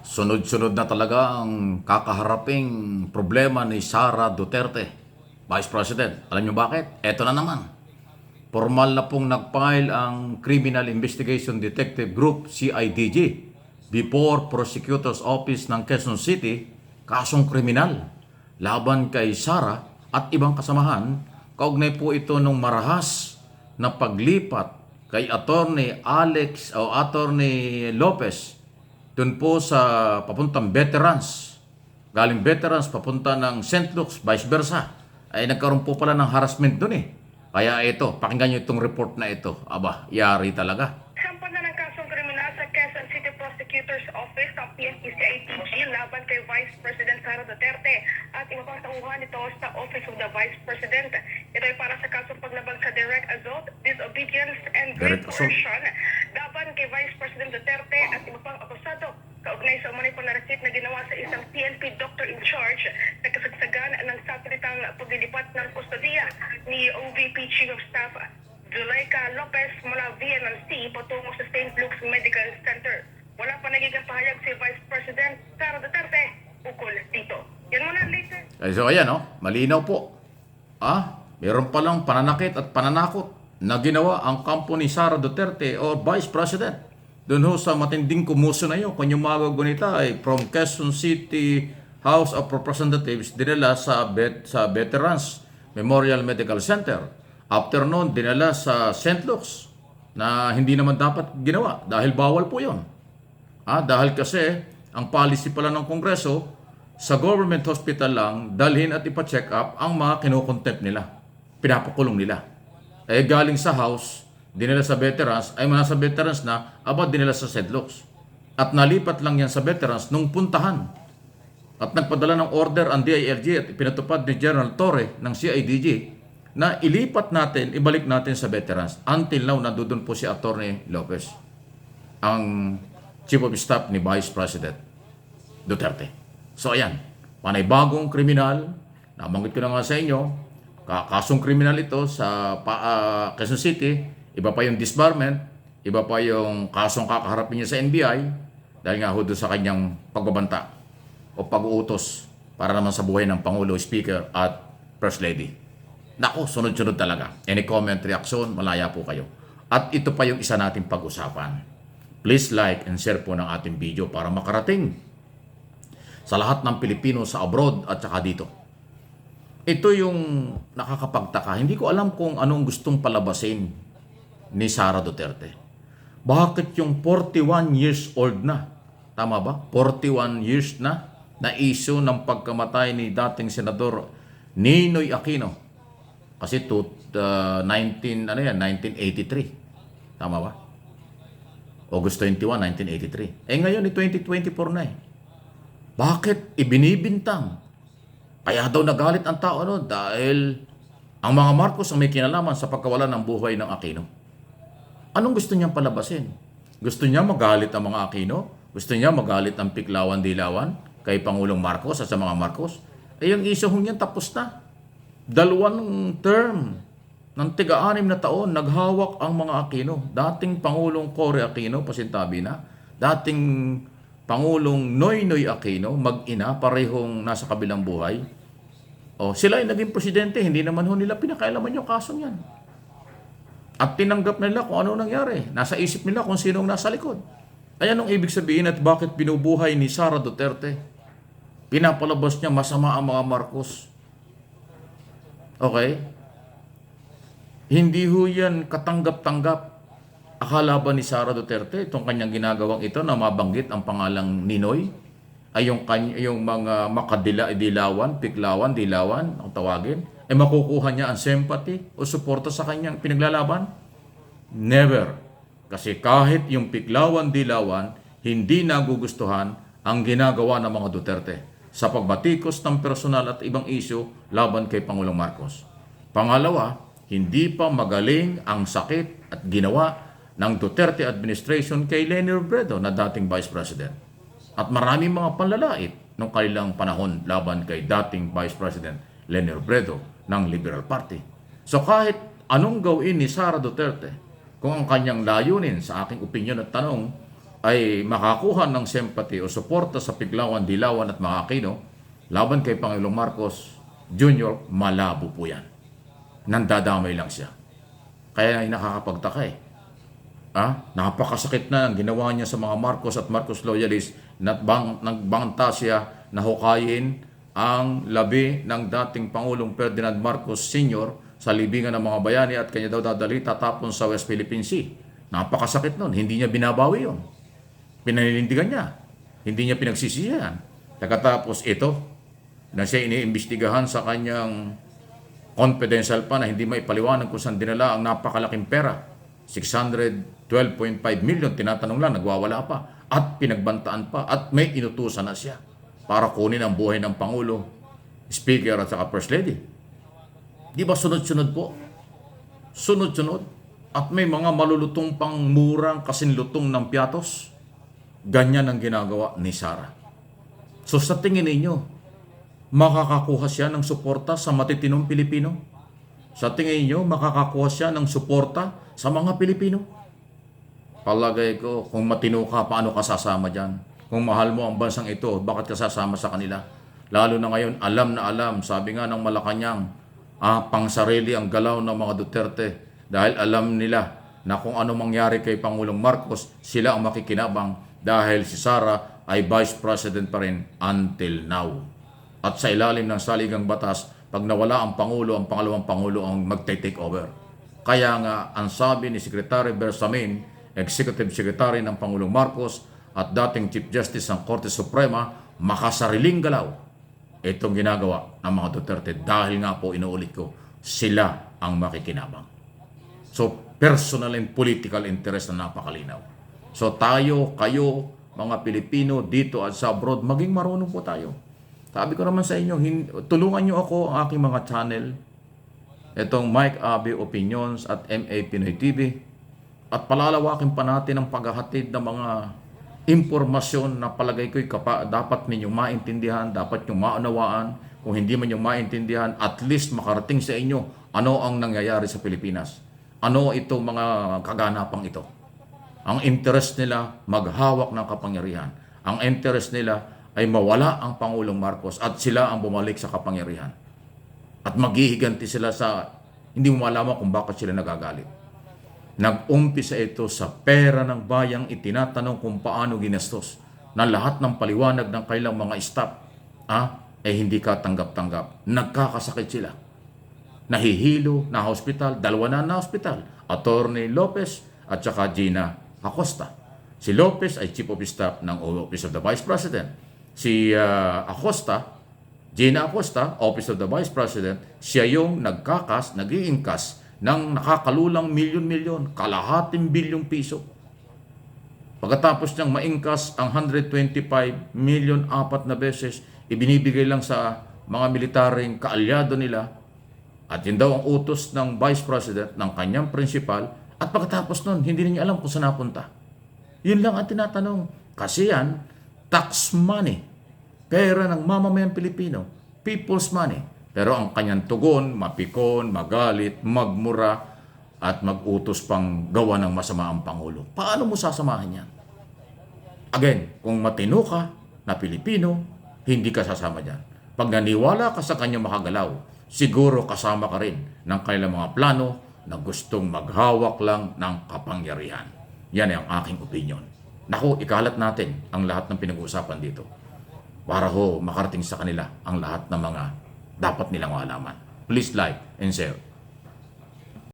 Sunod-sunod na talaga ang kakaharaping problema ni Sara Duterte, Vice President. Alam niyo bakit? Eto na naman. Formal na pong nag-file ang Criminal Investigation Detective Group, CIDG, before Prosecutor's Office ng Quezon City, kasong kriminal laban kay Sara at ibang kasamahan. Kaugnay po ito nung marahas na paglipat kay Attorney Alex o Attorney Lopez doon po sa papuntang veterans. Galing veterans papunta ng St. Luke's, vice versa. Ay nagkaroon po pala ng harassment doon eh. Kaya ito, pakinggan nyo itong report na ito. Aba, yari talaga. Sampan na ng kasong kriminal sa Quezon City Prosecutor's Office ng PNP-CIDG laban kay Vice President Sara Duterte at iba pang tauhan nito sa Office of the Vice President. Ito ay para sa kasong paglabag sa direct assault, disobedience, and great coercion laban kay Vice President Duterte at iba pang akusado. Kaugnay sa umanay panarasit na ginawa sa isang PNP doctor in charge na kasagsagan ng satelitang paglilipat ng kustodiya ni OVP Chief of Staff Zuleika Lopez mula VNC patungo sa St. Luke's Medical Center. Wala pa nagiging pahayag si Vice President Sara Duterte ukol dito. Yan muna later. So ayan malinaw po. Meron palang pananakit at pananakot na ginawa ang kampo ni Sara Duterte o Vice President. Doon ho sa matinding kumuso na yun, kung yung mga gunita ay from Quezon City House of Representatives dinala sa Veterans Memorial Medical Center. After noon, dinala sa St. Luke's na hindi naman dapat ginawa dahil bawal po yun. Dahil kasi ang policy pala ng Kongreso, sa government hospital lang, dalhin at ipa-check up ang mga kinukontempt nila. Pinapakulong nila. Galing sa house, dinala sa veterans, ay mga sa veterans na, dinala sa St. Luke's. At nalipat lang yan sa veterans nung puntahan. At nagpadala ng order ang DILG at pinatupad ni General Torre ng CIDG na ilipat natin, ibalik natin sa veterans. Until now, nandoon po si Attorney Lopez, ang Chief of Staff ni Vice President Duterte. So ayan, panay-bagong kriminal, nabanggit ko na nga sa inyo, kasong kriminal ito sa Quezon City, iba pa yung disbarment, iba pa yung kasong kakaharapin niya sa NBI, dahil nga ho doon sa kanyang pagbabanta o pag-uutos para naman sa buhay ng Pangulo, Speaker at First Lady. Nako, sunod-sunod talaga. Any comment, reaction, malaya po kayo. At ito pa yung isa nating pag-usapan. Please like and share po ng ating video para makarating sa lahat ng Pilipino sa abroad at saka dito. Ito yung nakakapagtaka. Hindi ko alam kung anong gustong palabasin ni Sara Duterte. Bakit yung 41 years old na? Tama ba? 41 years na issue ng pagkamatay ni dating Senador Ninoy Aquino. Kasi 1983. Tama ba? August 21, 1983. Ngayon 2024 na eh. Bakit ibinibintang? Kaya daw nagalit ang tao dahil ang mga Marcos ang may kinalaman sa pagkawala ng buhay ng Aquino. Anong gusto niyang palabasin? Gusto niya magalit ang mga Aquino? Gusto niya magalit ang Piklawan-Dilawan kay Pangulong Marcos at sa mga Marcos? Yung issue niyan tapos na. 2 term ng tiga-6 na taon naghawak ang mga Aquino. Dating Pangulong Cory Aquino, pasintabi na. Dating Pangulong Noynoy Aquino, mag-ina, parehong nasa kabilang buhay. Sila ay naging presidente, hindi naman nila pinakailaman yung kasong yan. At tinanggap nila kung ano nangyari. Nasa isip nila kung sinong nasa likod. Ay anong ibig sabihin at bakit binubuhay ni Sara Duterte? Pinapalabas niya masama ang mga Marcos. Okay? Hindi ho yan katanggap-tanggap. Akala ba ni Sara Duterte itong kanyang ginagawang ito na mabanggit ang pangalang Ninoy ay yung mga makadilawan, Piklawan, Dilawan ang tawagin, makukuha niya ang sympathy o suporta sa kanyang pinaglalaban? Never. Kasi kahit yung Piklawan, Dilawan, hindi nagugustuhan ang ginagawa ng mga Duterte sa pagbatikos ng personal at ibang isyu laban kay Pangulong Marcos. Pangalawa, hindi pa magaling ang sakit at ginawa ng Duterte administration kay Leni Robredo na dating Vice President. At maraming mga panlalait nung kanilang panahon laban kay dating Vice President Leni Robredo ng Liberal Party. So kahit anong gawin ni Sara Duterte, kung ang kanyang layunin sa aking opinion at tanong ay makakuha ng sympathy o suporta sa Piglawan, Dilawan at mga Aquino laban kay Pangulong Marcos Jr., malabo po yan. Nandadamay lang siya. Kaya ay nakakapagtaka eh. Napakasakit na ang ginawa niya sa mga Marcos at Marcos loyalists na nagbangta siya na hukayin ang labi ng dating Pangulong Ferdinand Marcos Sr. sa libingan ng mga bayani at kanya daw dadali tatapon sa West Philippine Sea. Napakasakit nun. Hindi niya binabawi yun. Pinaninindigan niya. Hindi niya pinagsisihan. Pagkatapos ito, na siya iniimbestigahan sa kanyang confidential pa na hindi maipaliwanag kung saan dinala ang napakalaking pera. 612.5 million, tinatanong lang, nagwawala pa. At pinagbantaan pa at may inutusan na siya para kunin ang buhay ng Pangulo, Speaker at saka First Lady. Di ba sunod-sunod po? Sunod-sunod. At may mga malulutong pang murang kasinlutong ng piatos. Ganyan ang ginagawa ni Sara. So sa tingin ninyo, makakakuha siya ng suporta sa matitinong Pilipino? Sa tingin niyo, makakakuha siya ng suporta sa mga Pilipino? Palagay ko, kung matino ka, paano ka sasama dyan? Kung mahal mo ang bansang ito, bakit ka sasama sa kanila? Lalo na ngayon, alam na alam, sabi nga ng Malacanang, pangsarili ang galaw ng mga Duterte dahil alam nila na kung ano mangyari kay Pangulong Marcos, sila ang makikinabang dahil si Sara ay Vice President pa rin until now. At sa ilalim ng saligang batas, pag nawala ang Pangulo, ang pangalawang Pangulo ang magte-take over. Kaya nga, ang sabi ni Secretary Bersamin, Executive Secretary ng Pangulong Marcos at dating Chief Justice ng Korte Suprema, makasariling galaw itong ginagawa ng mga Duterte dahil nga po inuulit ko, sila ang makikinabang. So, personal and political interest na napakalinaw. So, tayo, kayo, mga Pilipino dito at sa abroad, maging marunong po tayo. Sabi ko naman sa inyo, tulungan nyo ako ang aking mga channel, itong Mike Abe Opinions at MA Pinoy TV, at palalawakin pa natin ang paghahatid ng mga impormasyon na palagay ko'y dapat ninyong maintindihan, dapat nyo maunawaan. Kung hindi man nyo maintindihan, at least makarating sa inyo ano ang nangyayari sa Pilipinas. Ano itong mga kaganapang ito. Ang interest nila, maghawak ng kapangyarihan. Ang interest nila ay mawala ang Pangulong Marcos at sila ang bumalik sa kapangyarihan. At maghihiganti sila sa, hindi mo malaman kung bakit sila nagagalit. Nag-umpisa ito sa pera ng bayang itinatanong kung paano ginastos na lahat ng paliwanag ng kailang mga staff hindi ka tanggap-tanggap. Nagkakasakit sila. Nahihilo na hospital, dalawa na hospital. Attorney Lopez at saka Gina Acosta. Si Lopez ay Chief of Staff ng Office of the Vice President. Si Gina Acosta, Office of the Vice President, siya yung nag-iingkas ng nakakalulang milyon-milyon, kalahating bilyong piso. Pagkatapos niyang maingkas ang 125 million 4 na beses, ibinibigay lang sa mga militaring kaalyado nila at yun daw ang utos ng Vice President, ng kanyang principal, at pagkatapos nun, hindi niya alam kung saan napunta. Yun lang ang tinatanong. Kasi yan, tax money. Pera ng mamamayang Pilipino. People's money. Pero ang kanyang tugon, mapikon, magalit, magmura, at mag-utos pang gawa ng masama ang Pangulo. Paano mo sasamahan yan? Again, kung matino ka na Pilipino, hindi ka sasama dyan. Pag naniwala ka sa kanyang makagalaw, siguro kasama ka rin ng kailang mga plano na gustong maghawak lang ng kapangyarihan. Yan ang aking opinion. Naku, ikalat natin ang lahat ng pinag-uusapan dito para makarating sa kanila ang lahat ng mga dapat nilang malaman. Please like and share.